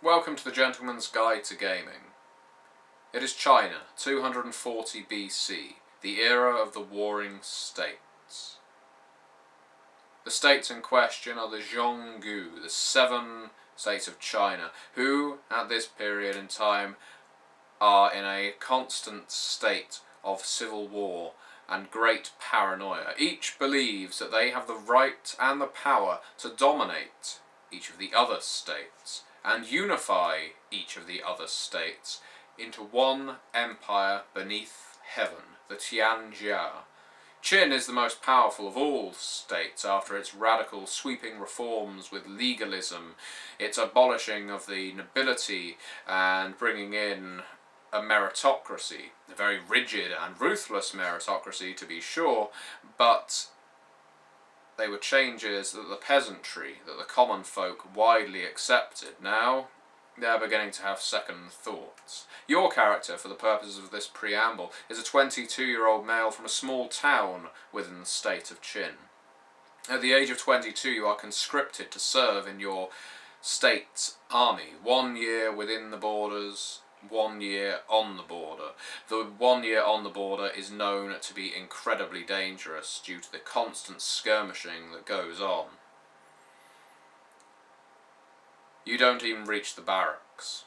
Welcome to the Gentleman's Guide to Gaming. It is China, 240 BC, the era of the Warring States. The states in question are the Zhonggu, the 7 states of China, who, at this period in time, are in a constant state of civil war and great paranoia. Each believes that they have the right and the power to dominate each of the other states and unify each of the other states into one empire beneath heaven, the Tian Xia. Qin is the most powerful of all states after its radical sweeping reforms with legalism, its abolishing of the nobility and bringing in a meritocracy, a very rigid and ruthless meritocracy to be sure, but they were changes that the peasantry, that the common folk widely accepted. Now, they're beginning to have second thoughts. Your character, for the purposes of this preamble, is a 22-year-old male from a small town within the state of Qin. At the age of 22, you are conscripted to serve in your state's army. 1 year within the borders, 1 year on the border. The 1 year on the border is known to be incredibly dangerous due to the constant skirmishing that goes on. You don't even reach the barracks.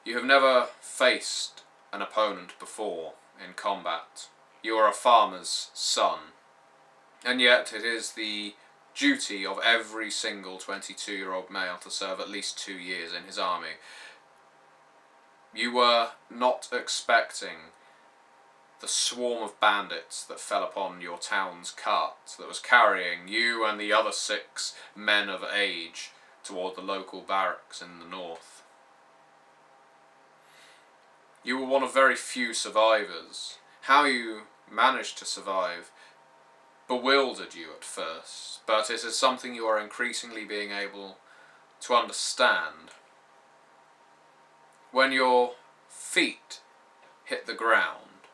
You have never faced an opponent before in combat. You are a farmer's son. And yet it is the duty of every single 22-year-old male to serve at least 2 years in his army. You were not expecting the swarm of bandits that fell upon your town's cart that was carrying you and the other 6 men of age toward the local barracks in the north. You were one of very few survivors. How you managed to survive bewildered you at first, but it is something you are increasingly being able to understand. When your feet hit the ground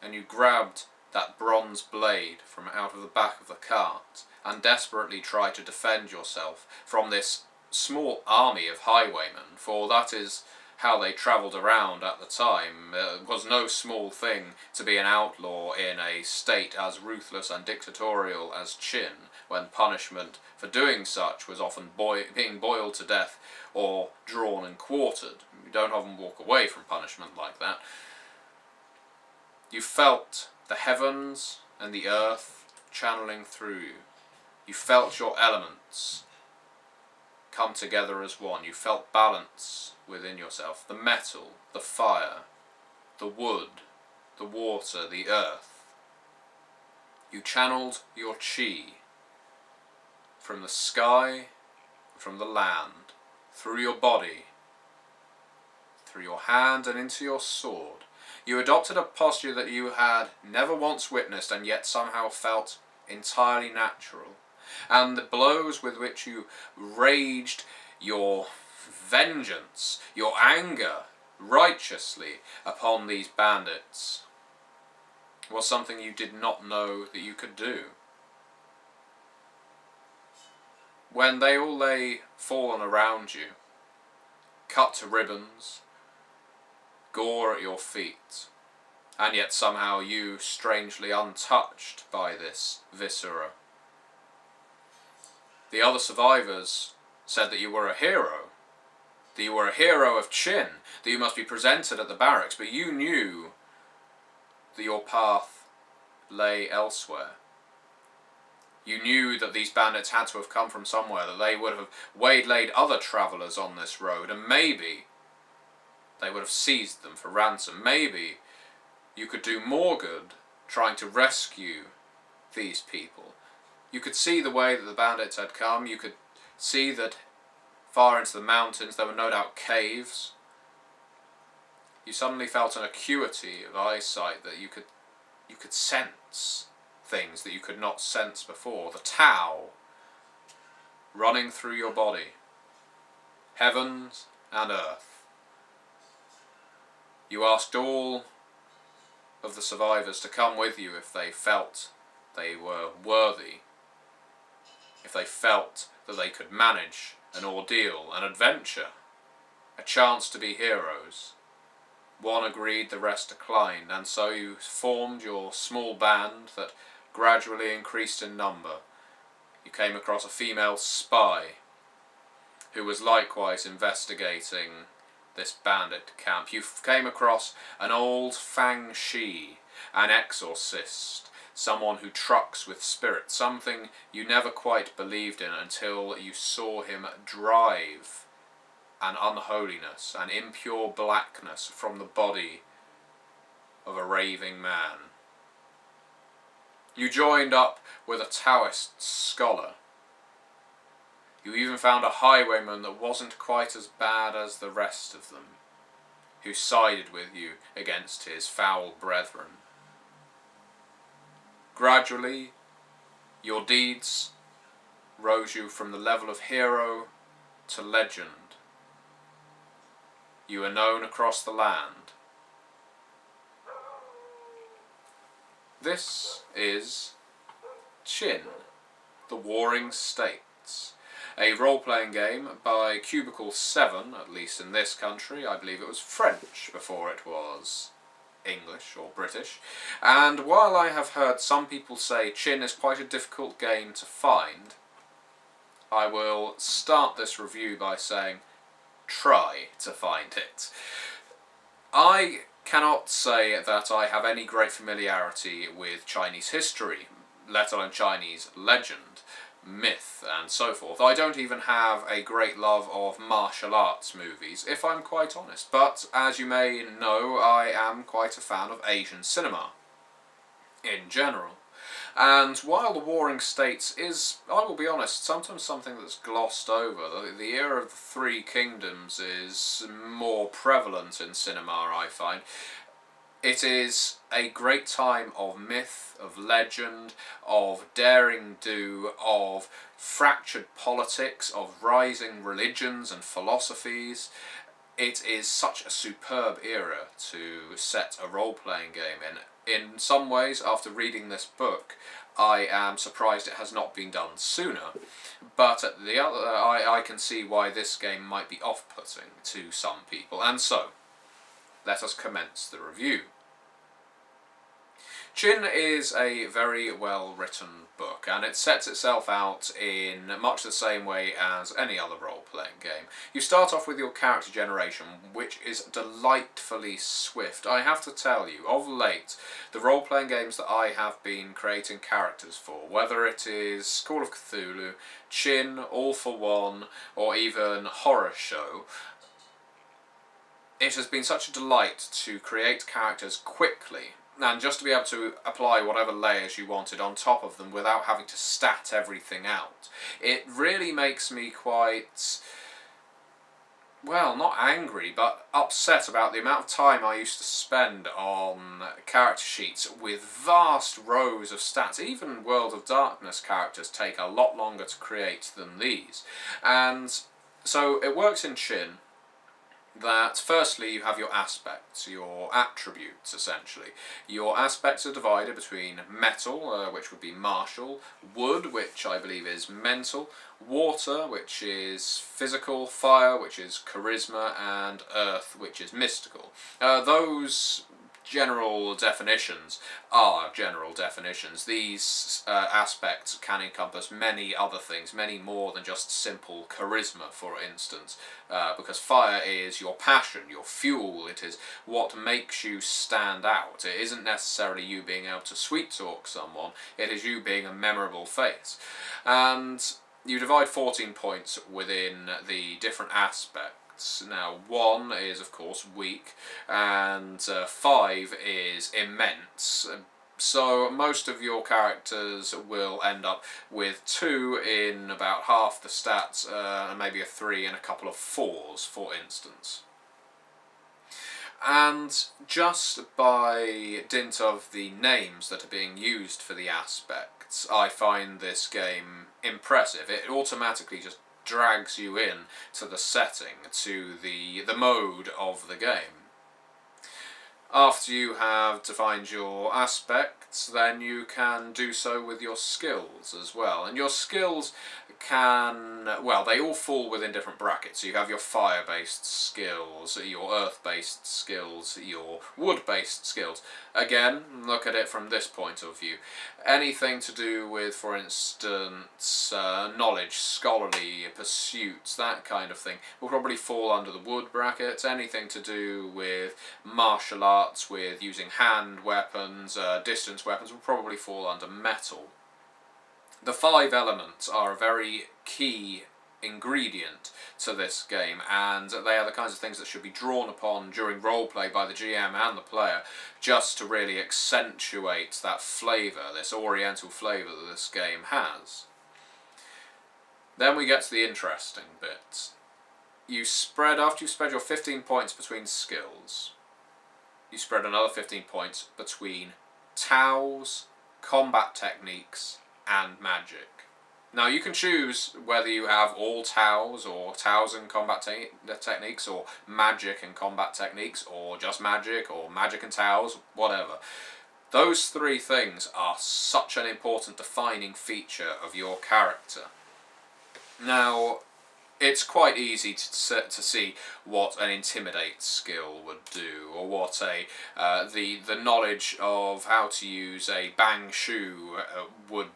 and you grabbed that bronze blade from out of the back of the cart and desperately tried to defend yourself from this small army of highwaymen, for that is how they travelled around at the time. It was no small thing to be an outlaw in a state as ruthless and dictatorial as Qin, when punishment for doing such was often being boiled to death or drawn and quartered. You don't often walk away from punishment like that. You felt the heavens and the earth channeling through you. You felt your elements come together as one. You felt balance within yourself. The metal, the fire, the wood, the water, the earth. You channeled your chi from the sky, from the land, through your body, through your hand and into your sword. You adopted a posture that you had never once witnessed and yet somehow felt entirely natural. And the blows with which you raged your vengeance, your anger, righteously upon these bandits was something you did not know that you could do. When they all lay fallen around you, cut to ribbons, gore at your feet, and yet somehow you strangely untouched by this viscera. The other survivors said that you were a hero, that you were a hero of Qin, that you must be presented at the barracks, but you knew that your path lay elsewhere. You knew that these bandits had to have come from somewhere, that they would have waylaid other travellers on this road, and maybe they would have seized them for ransom. Maybe you could do more good trying to rescue these people. You could see the way that the bandits had come. You could see that far into the mountains there were no doubt caves. You suddenly felt an acuity of eyesight that you could sense things that you could not sense before. The Tao running through your body. Heavens and earth. You asked all of the survivors to come with you if they felt they were worthy, if they felt that they could manage an ordeal, an adventure. a chance to be heroes. One agreed, the rest declined, and so you formed your small band that gradually increased in number. You came across a female spy who was likewise investigating this bandit camp. You came across an old Jiang Shi, an exorcist, someone who trucks with spirits, something you never quite believed in until you saw him drive an unholiness, an impure blackness from the body of a raving man. You joined up with a Taoist scholar. You even found a highwayman that wasn't quite as bad as the rest of them, who sided with you against his foul brethren. Gradually, your deeds rose you from the level of hero to legend. You are known across the land. This is Qin, the Warring States, a role-playing game by Cubicle 7, at least in this country. I believe it was French before it was English or British. And while I have heard some people say Qin is quite a difficult game to find, I will start this review by saying, try to find it. I cannot say that I have any great familiarity with Chinese history, let alone Chinese legend, myth, and so forth. I don't even have a great love of martial arts movies, if I'm quite honest, but as you may know, I am quite a fan of Asian cinema in general. And while the Warring States is, I will be honest, sometimes something that's glossed over, the era of the Three Kingdoms is more prevalent in cinema, I find. It is a great time of myth, of legend, of daring do, of fractured politics, of rising religions and philosophies. It is such a superb era to set a role-playing game in. In some ways, after reading this book, I am surprised it has not been done sooner. But at the other, I can see why this game might be off-putting to some people. And so, let us commence the review. Qin is a very well-written book, and it sets itself out in much the same way as any other role-playing game. You start off with your character generation, which is delightfully swift. I have to tell you, of late, the role-playing games that I have been creating characters for, whether it is Call of Cthulhu, Qin, All for One, or even Horror Show, it has been such a delight to create characters quickly, and just to be able to apply whatever layers you wanted on top of them without having to stat everything out. It really makes me quite, well, not angry, but upset about the amount of time I used to spend on character sheets with vast rows of stats. Even World of Darkness characters take a lot longer to create than these. And so it works in Qin that firstly you have your aspects, your attributes essentially. Your aspects are divided between metal, which would be martial, wood, which I believe is mental, water, which is physical, fire, which is charisma, and earth, which is mystical. Those general definitions are general definitions. These aspects can encompass many other things, many more than just simple charisma, for instance, because fire is your passion, your fuel. It is what makes you stand out. It isn't necessarily you being able to sweet talk someone, it is you being a memorable face. And you divide 14 points within the different aspects. Now, 1 is, of course, weak, and 5 is immense. So most of your characters will end up with 2 in about half the stats, and maybe a 3 and a couple of 4s, for instance. And just by dint of the names that are being used for the aspects, I find this game impressive. It automatically just drags you in to the setting, to the mode of the game. After you have defined your aspects, then you can do so with your skills as well. And your skills can, well, they all fall within different brackets. So you have your fire-based skills, your earth-based skills, your wood-based skills. Again, look at it from this point of view. Anything to do with, for instance, knowledge, scholarly pursuits, that kind of thing, will probably fall under the wood bracket. Anything to do with martial arts, with using hand weapons, distance weapons, will probably fall under metal. The 5 elements are a very key ingredient to this game, and they are the kinds of things that should be drawn upon during roleplay by the GM and the player, just to really accentuate that flavour, this oriental flavour that this game has. Then we get to the interesting bit. After you spread your 15 points between skills, you spread another 15 points between Taos, combat techniques, and magic. Now you can choose whether you have all Taos, or Taos and combat techniques, or magic and combat techniques, or just magic, or magic and Taos, whatever. Those 3 things are such an important defining feature of your character. Now, it's quite easy to see what an intimidate skill would do, or what the knowledge of how to use a bang shu would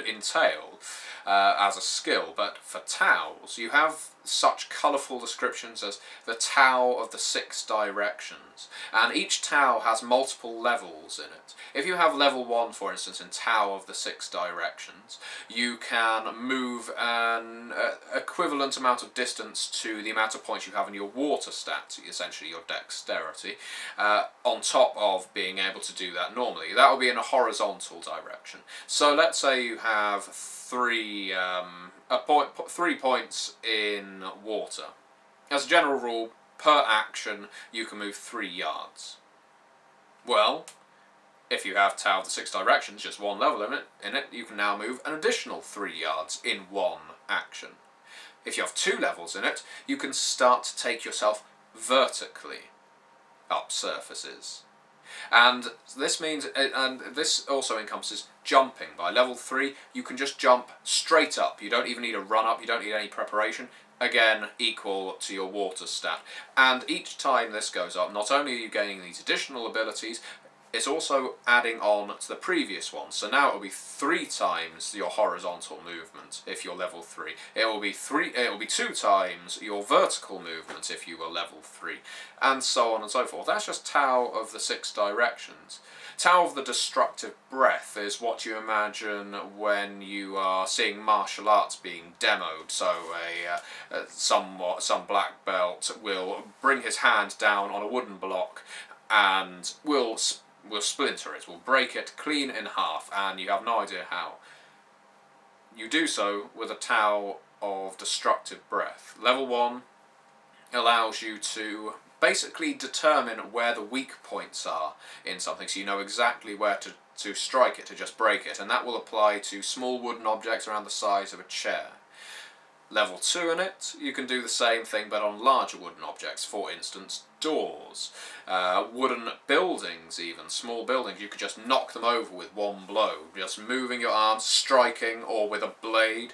entail as a skill. But for Taos, you have such colourful descriptions as the Tao of the 6 directions, and each Tao has multiple levels in it. If you have level 1, for instance, in Tao of the 6 directions, you can move an equivalent amount of distance to the amount of points you have in your water stat, essentially your dexterity, on top of being able to do that normally. That will be in a horizontal direction. So let's say you have 3 points in water. As a general rule, per action you can move 3 yards. Well, if you have Tao of the 6 directions, just 1 level in it, you can now move an additional 3 yards in 1 action. If you have 2 levels in it, you can start to take yourself vertically up surfaces. And this means, and this also encompasses jumping. By level 3, you can just jump straight up. You don't even need a run up, you don't need any preparation. Again, equal to your water stat. And each time this goes up, not only are you gaining these additional abilities, it's also adding on to the previous one. So now it will be 3 times your horizontal movement if you're level 3. It will be 2 times your vertical movement if you were level 3, and so on and so forth. That's just Tao of the 6 directions. Tao of the destructive breath is what you imagine when you are seeing martial arts being demoed. So some black belt will bring his hand down on a wooden block and will splinter it, will break it clean in half, and you have no idea how. You do so with a Tao of destructive breath. Level 1 allows you to basically determine where the weak points are in something, so you know exactly where to strike it, to just break it, and that will apply to small wooden objects around the size of a chair. Level 2 in it, you can do the same thing but on larger wooden objects, for instance doors, wooden buildings even, small buildings. You could just knock them over with 1 blow, just moving your arms, striking, or with a blade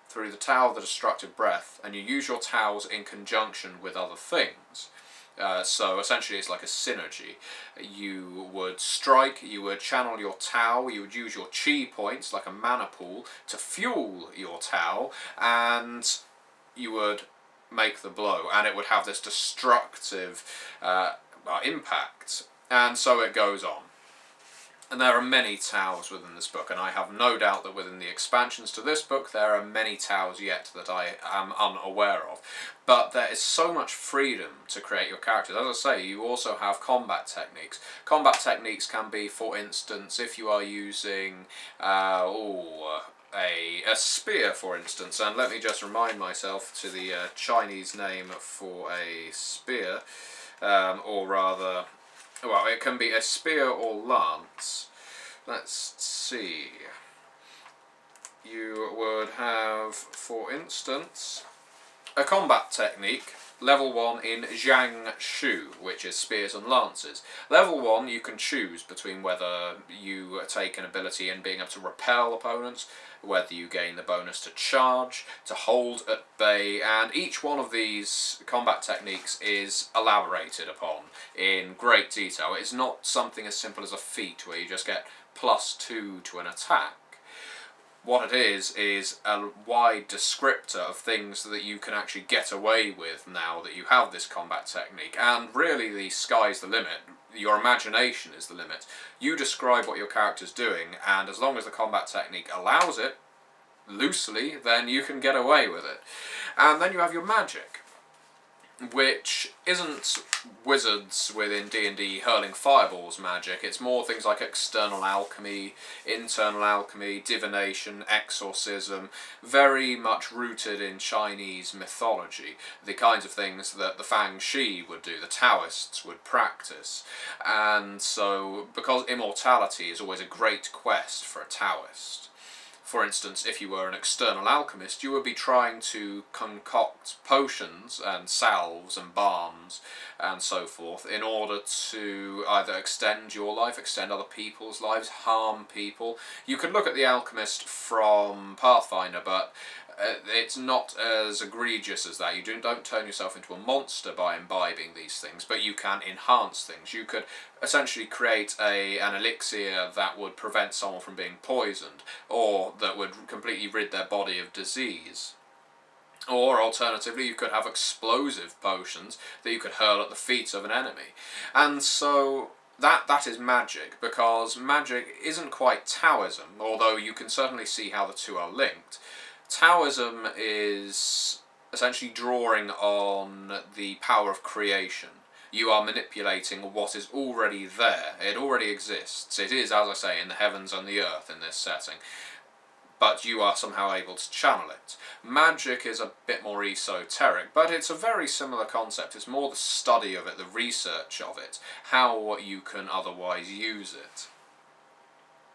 through the Tao of the destructive breath, and you use your Taos in conjunction with other things. So essentially it's like a synergy. You would strike, you would channel your Tao, you would use your chi points like a mana pool to fuel your Tao, and you would make the blow, and it would have this destructive impact, and so it goes on. And there are many Taos within this book, and I have no doubt that within the expansions to this book there are many Taos yet that I am unaware of. But there is so much freedom to create your characters. As I say, you also have combat techniques. Combat techniques can be, for instance, if you are using a spear, for instance, and let me just remind myself to the Chinese name for a spear, or rather, well, it can be a spear or lance. Let's see. You would have, for instance, a combat technique Level 1 in Jiang Shi, which is spears and lances. Level 1 you can choose between whether you take an ability in being able to repel opponents, whether you gain the bonus to charge, to hold at bay, and each one of these combat techniques is elaborated upon in great detail. It's not something as simple as a feat where you just get +2 to an attack. What it is a wide descriptor of things that you can actually get away with now that you have this combat technique. And really the sky's the limit. Your imagination is the limit. You describe what your character's doing, and as long as the combat technique allows it, loosely, then you can get away with it. And then you have your magic, which isn't wizards within D&D hurling fireballs magic. It's more things like external alchemy, internal alchemy, divination, exorcism, very much rooted in Chinese mythology, the kinds of things that the Fang Shi would do, the Taoists would practice. And so, because immortality is always a great quest for a Taoist, for instance, if you were an external alchemist, you would be trying to concoct potions and salves and balms and so forth in order to either extend your life, extend other people's lives, harm people. You could look at the alchemist from Pathfinder, but it's not as egregious as that. You don't turn yourself into a monster by imbibing these things, but you can enhance things. You could essentially create an elixir that would prevent someone from being poisoned, or that would completely rid their body of disease. Or alternatively, you could have explosive potions that you could hurl at the feet of an enemy. And so that is magic, because magic isn't quite Taoism, although you can certainly see how the two are linked. Taoism is essentially drawing on the power of creation. You are manipulating what is already there. It already exists. It is, as I say, in the heavens and the earth in this setting. But you are somehow able to channel it. Magic is a bit more esoteric, but it's a very similar concept. It's more the study of it, the research of it, how you can otherwise use it.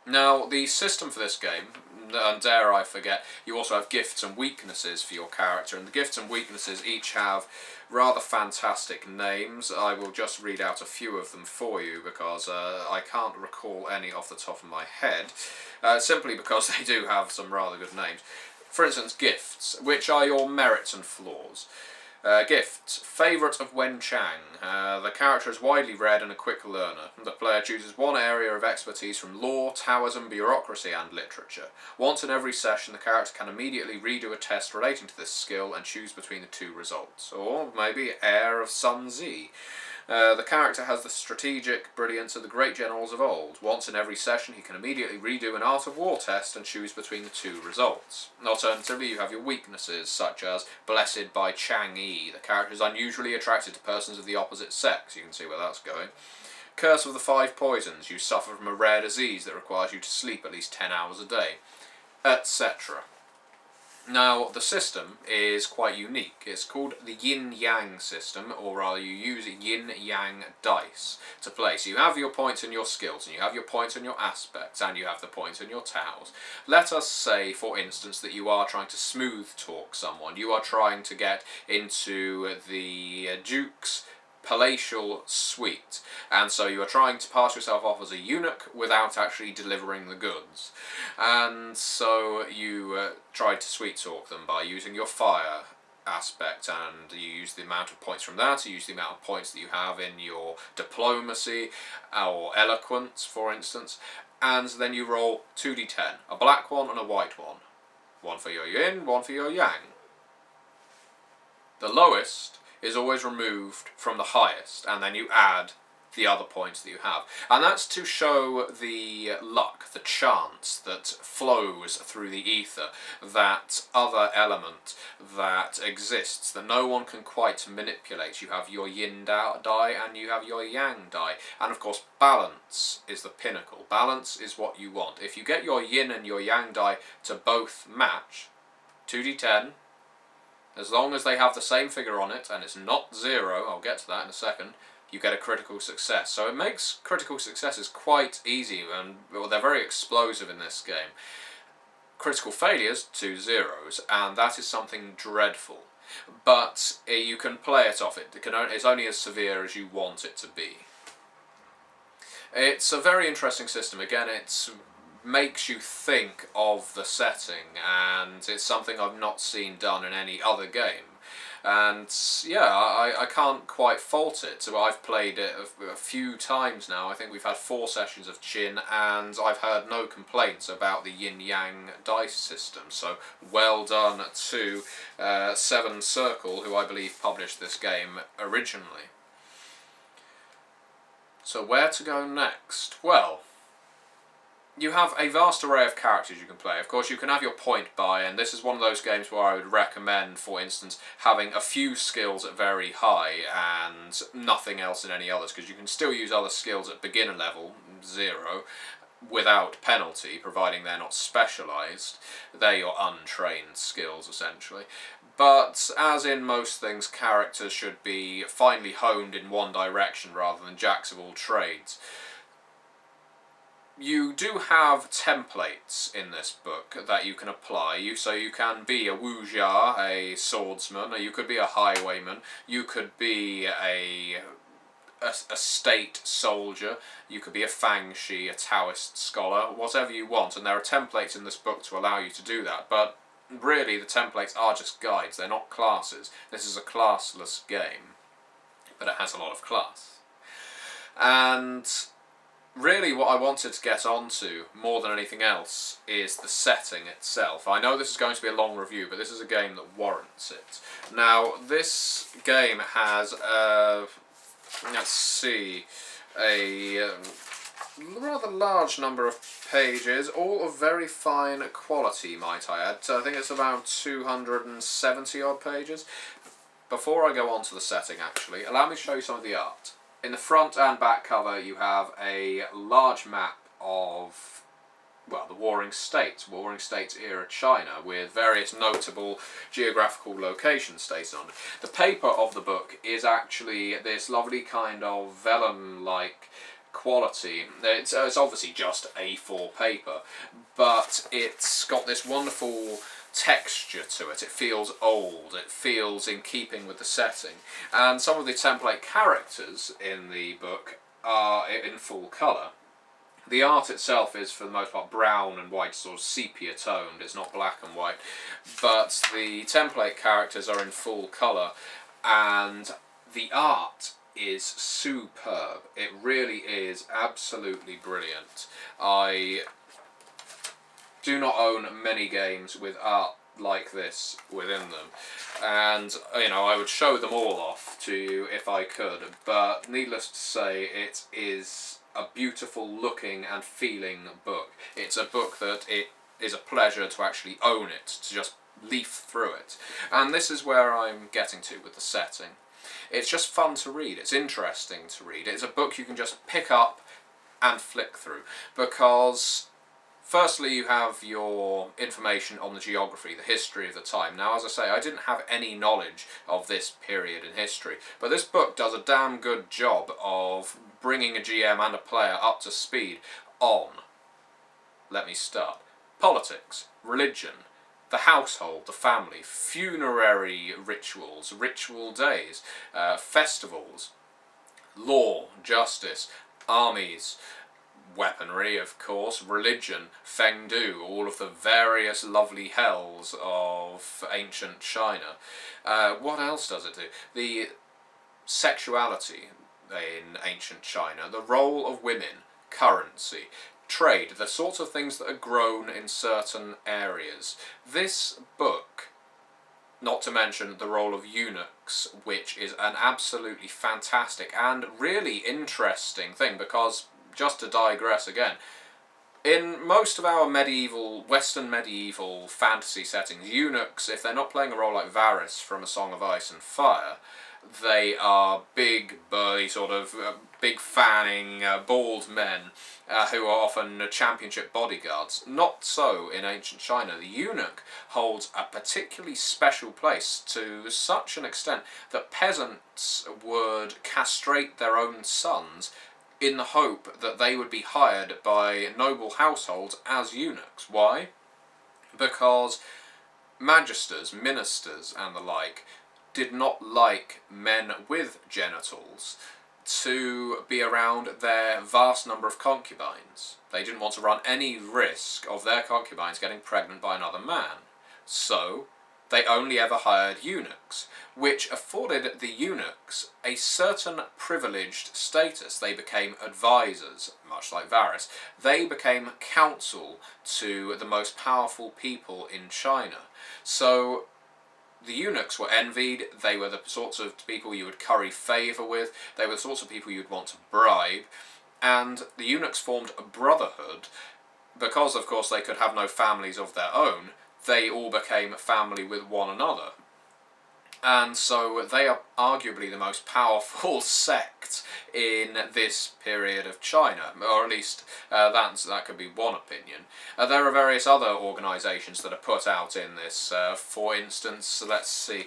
Now, the system for this game, and dare I forget, you also have gifts and weaknesses for your character, and the gifts and weaknesses each have rather fantastic names. I will just read out a few of them for you, because I can't recall any off the top of my head, simply because they do have some rather good names. For instance, gifts, which are your merits and flaws. Gifts. Favourite of Wen Chang. The character is widely read and a quick learner. The player chooses one area of expertise from law, Taoism, bureaucracy and literature. Once in every session, the character can immediately redo a test relating to this skill and choose between the two results. Or maybe heir of Sun Zi. The character has the strategic brilliance of the great generals of old. Once in every session, he can immediately redo an art of war test and choose between the two results. Alternatively, you have your weaknesses, such as Blessed by Chang Yi. The character is unusually attracted to persons of the opposite sex. You can see where that's going. Curse of the Five Poisons. You suffer from a rare disease that requires you to sleep at least 10 hours a day, etc. Now, the system is quite unique. It's called the yin-yang system, or rather you use yin-yang dice to play. So you have your points and your skills, and you have your points and your aspects, and you have the points and your towels. Let us say, for instance, that you are trying to smooth talk someone. You are trying to get into the Duke's palatial suite, and so you are trying to pass yourself off as a eunuch without actually delivering the goods. And so you try to sweet talk them by using your fire aspect, and you use the amount of points from that, you use the amount of points that you have in your diplomacy or eloquence, for instance, and then you roll 2d10, a black one and a white one. One for your yin, one for your yang. The lowest is always removed from the highest, and then you add the other points that you have. And that's to show the luck, the chance that flows through the ether, that other element that exists, that no one can quite manipulate. You have your yin die and you have your yang die. And of course, balance is the pinnacle. Balance is what you want. If you get your yin and your yang die to both match, 2d10, as long as they have the same figure on it, and it's not 0, I'll get to that in a second, you get a critical success. So it makes critical successes quite easy, and well, they're very explosive in this game. Critical failures, 2 zeros, and that is something dreadful. but you can play it off. It's only as severe as you want it to be. It's a very interesting system. Again, it makes you think of the setting, and it's something I've not seen done in any other game. And yeah, I can't quite fault it. So I've played it a few times now. I think we've had 4 sessions of Qin, and I've heard no complaints about the yin-yang dice system. So well done to Seven Circle, who I believe published this game originally. So where to go next? Well, you have a vast array of characters you can play. Of course, you can have your point buy, and this is one of those games where I would recommend, for instance, having a few skills at very high and nothing else in any others, because you can still use other skills at beginner level, 0, without penalty, providing they're not specialised. They're your untrained skills, essentially. But, as in most things, characters should be finely honed in one direction rather than jacks of all trades. You do have templates in this book that you can apply. So you can be a wuxia, a swordsman, or you could be a highwayman, you could be a state soldier, you could be a Fang Shi, a Taoist scholar, whatever you want, and there are templates in this book to allow you to do that, but really the templates are just guides, they're not classes. This is a classless game, but it has a lot of class. And really what I wanted to get onto, more than anything else, is the setting itself. I know this is going to be a long review, but this is a game that warrants it. Now, this game has, let's see, a rather large number of pages, all of very fine quality, might I add. I think it's about 270 odd pages. Before I go on to the setting, actually, allow me to show you some of the art. In the front and back cover you have a large map of, well, the Warring States era China, with various notable geographical locations stated on it. The paper of the book is actually this lovely kind of vellum-like quality. It's obviously just A4 paper, but it's got this wonderful texture to it. It feels old, it feels in keeping with the setting, and some of the template characters in the book are in full colour. The art itself is for the most part brown and white, sort of sepia toned, it's not black and white, but the template characters are in full colour, and the art is superb. It really is absolutely brilliant. I do not own many games with art like this within them, and I would show them all off to you if I could, but needless to say, it is a beautiful looking and feeling book. It's a book that it is a pleasure to actually own it, to just leaf through it. And this is where I'm getting to with the setting. It's just fun to read, it's interesting to read. It's a book you can just pick up and flick through, because firstly, you have your information on the geography, the history of the time. Now, as I say, I didn't have any knowledge of this period in history, but this book does a damn good job of bringing a GM and a player up to speed on, let me start, politics, religion, the household, the family, funerary rituals, ritual days, festivals, law, justice, armies, weaponry, of course, religion, Fengdu, all of the various lovely hells of ancient China. What else does it do? The sexuality in ancient China, the role of women, currency, trade, the sorts of things that are grown in certain areas. This book, not to mention the role of eunuchs, which is an absolutely fantastic and really interesting thing, because, just to digress again, in most of our Western medieval fantasy settings, eunuchs, if they're not playing a role like Varys from A Song of Ice and Fire, they are big, burly, sort of big fanning, bald men who are often championship bodyguards. Not so in ancient China. The eunuch holds a particularly special place, to such an extent that peasants would castrate their own sons in the hope that they would be hired by noble households as eunuchs. Why? Because magisters, ministers and the like did not like men with genitals to be around their vast number of concubines. They didn't want to run any risk of their concubines getting pregnant by another man. So they only ever hired eunuchs, which afforded the eunuchs a certain privileged status. They became advisors, much like Varys. They became counsel to the most powerful people in China. So the eunuchs were envied. They were the sorts of people you would curry favour with. They were the sorts of people you'd want to bribe. And the eunuchs formed a brotherhood because, of course, they could have no families of their own. They all became family with one another. And so they are arguably the most powerful sect in this period of China, or at least that could be one opinion. There are various other organisations that are put out in this. For instance, let's see,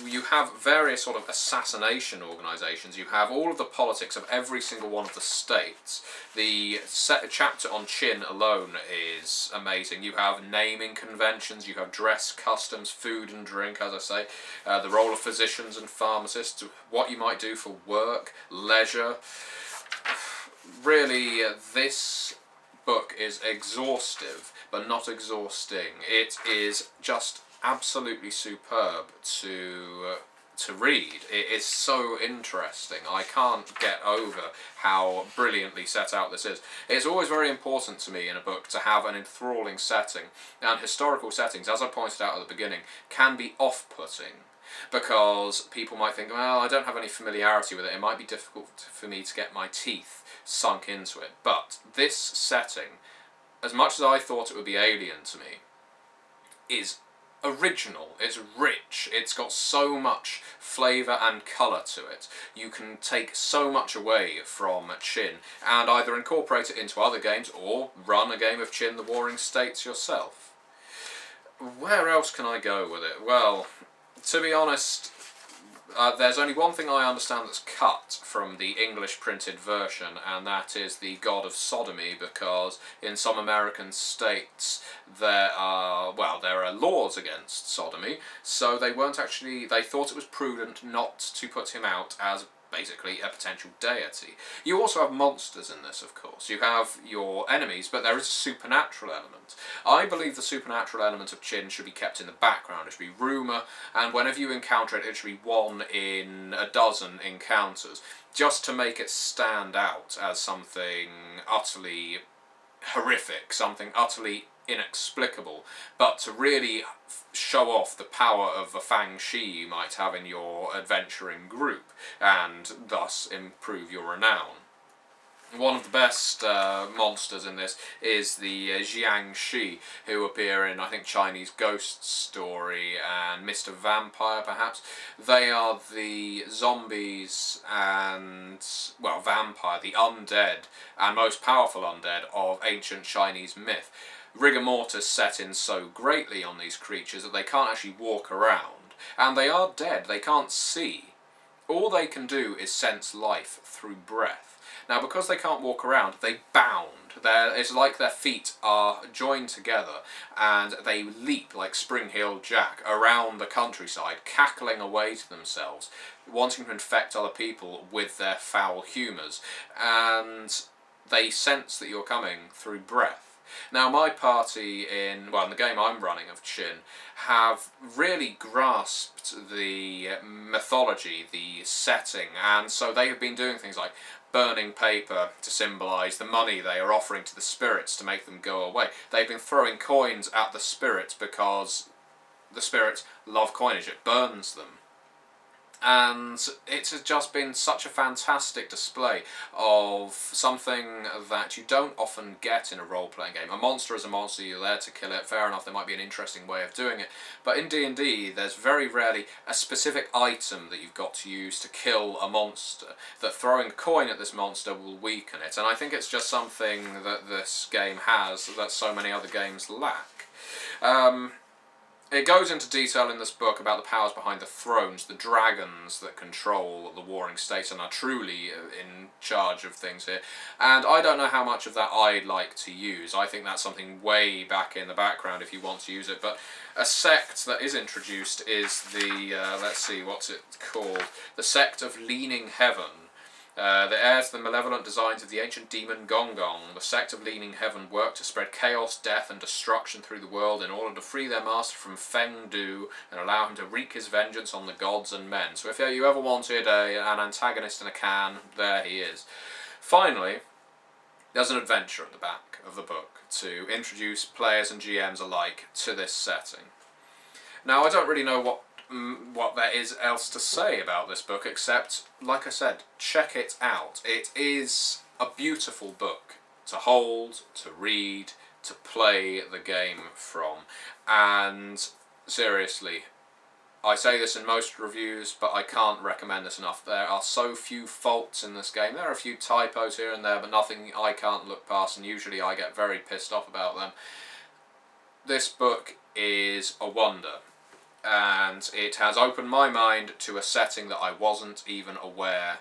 you have various sort of assassination organisations. You have all of the politics of every single one of the states. The chapter on Qin alone is amazing. You have naming conventions, you have dress customs, food and drink, as I say, the role of physicians and pharmacists, what you might do for work, leisure. Really, this book is exhaustive, but not exhausting. It is just absolutely superb to read. It is so interesting. I can't get over how brilliantly set out this is. It's always very important to me in a book to have an enthralling setting, and historical settings, as I pointed out at the beginning, can be off-putting because people might think, well, I don't have any familiarity with it, it might be difficult for me to get my teeth sunk into it. But this setting, as much as I thought it would be alien to me, is original, it's rich, it's got so much flavour and colour to it. You can take so much away from Qin and either incorporate it into other games or run a game of Qin the Warring States yourself. Where else can I go with it? Well, to be honest, there's only one thing I understand that's cut from the English printed version, and that is the god of sodomy, because in some American states there are laws against sodomy, so they thought it was prudent not to put him out as basically a potential deity. You also have monsters in this, of course. You have your enemies, but there is a supernatural element. I believe the supernatural element of Qin should be kept in the background. It should be rumour, and whenever you encounter it, it should be 1 in a dozen encounters, just to make it stand out as something utterly horrific, something utterly inexplicable, but to really show off the power of a Fang Shi you might have in your adventuring group, and thus improve your renown. One of the best monsters in this is the Jiang Shi, who appear in, I think, Chinese Ghost Story and Mr. Vampire, perhaps. They are the zombies and, well, vampire, the undead, and most powerful undead of ancient Chinese myth. Rigor mortis set in so greatly on these creatures that they can't actually walk around, and they are dead, they can't see. All they can do is sense life through breath. Now, because they can't walk around, they bound. It's like their feet are joined together, and they leap like Spring-Heeled Jack around the countryside, cackling away to themselves, wanting to infect other people with their foul humours, and they sense that you're coming through breath. Now, my party in the game I'm running of Qin have really grasped the mythology, the setting, and so they have been doing things like burning paper to symbolise the money they are offering to the spirits to make them go away. They've been throwing coins at the spirits because the spirits love coinage, it burns them. And it has just been such a fantastic display of something that you don't often get in a role-playing game. A monster is a monster, you're there to kill it, fair enough, there might be an interesting way of doing it, but in D&D there's very rarely a specific item that you've got to use to kill a monster, that throwing a coin at this monster will weaken it, and I think it's just something that this game has that so many other games lack. It goes into detail in this book about the powers behind the thrones, the dragons that control the warring states and are truly in charge of things here. And I don't know how much of that I'd like to use. I think that's something way back in the background if you want to use it. But a sect that is introduced is the, let's see, what's it called? The Sect of Leaning Heaven. The heirs to the malevolent designs of the ancient demon Gong Gong, the Sect of Leaning Heaven work to spread chaos, death, and destruction through the world in order to free their master from Feng Du and allow him to wreak his vengeance on the gods and men. So if you ever wanted an antagonist in a can, there he is. Finally, there's an adventure at the back of the book to introduce players and GMs alike to this setting. Now, I don't really know what there is else to say about this book, except, like I said, check it out. It is a beautiful book to hold, to read, to play the game from. And seriously, I say this in most reviews, but I can't recommend this enough. There are so few faults in this game. There are a few typos here and there, but nothing I can't look past, and usually I get very pissed off about them. This book is a wonder. And it has opened my mind to a setting that I wasn't even aware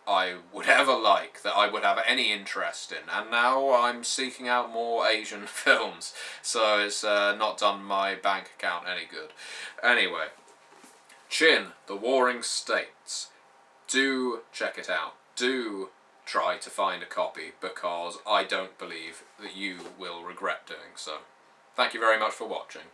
I would ever like, that I would have any interest in. And now I'm seeking out more Asian films, so it's not done my bank account any good. Anyway, Qin, The Warring States. Do check it out. Do try to find a copy, because I don't believe that you will regret doing so. Thank you very much for watching.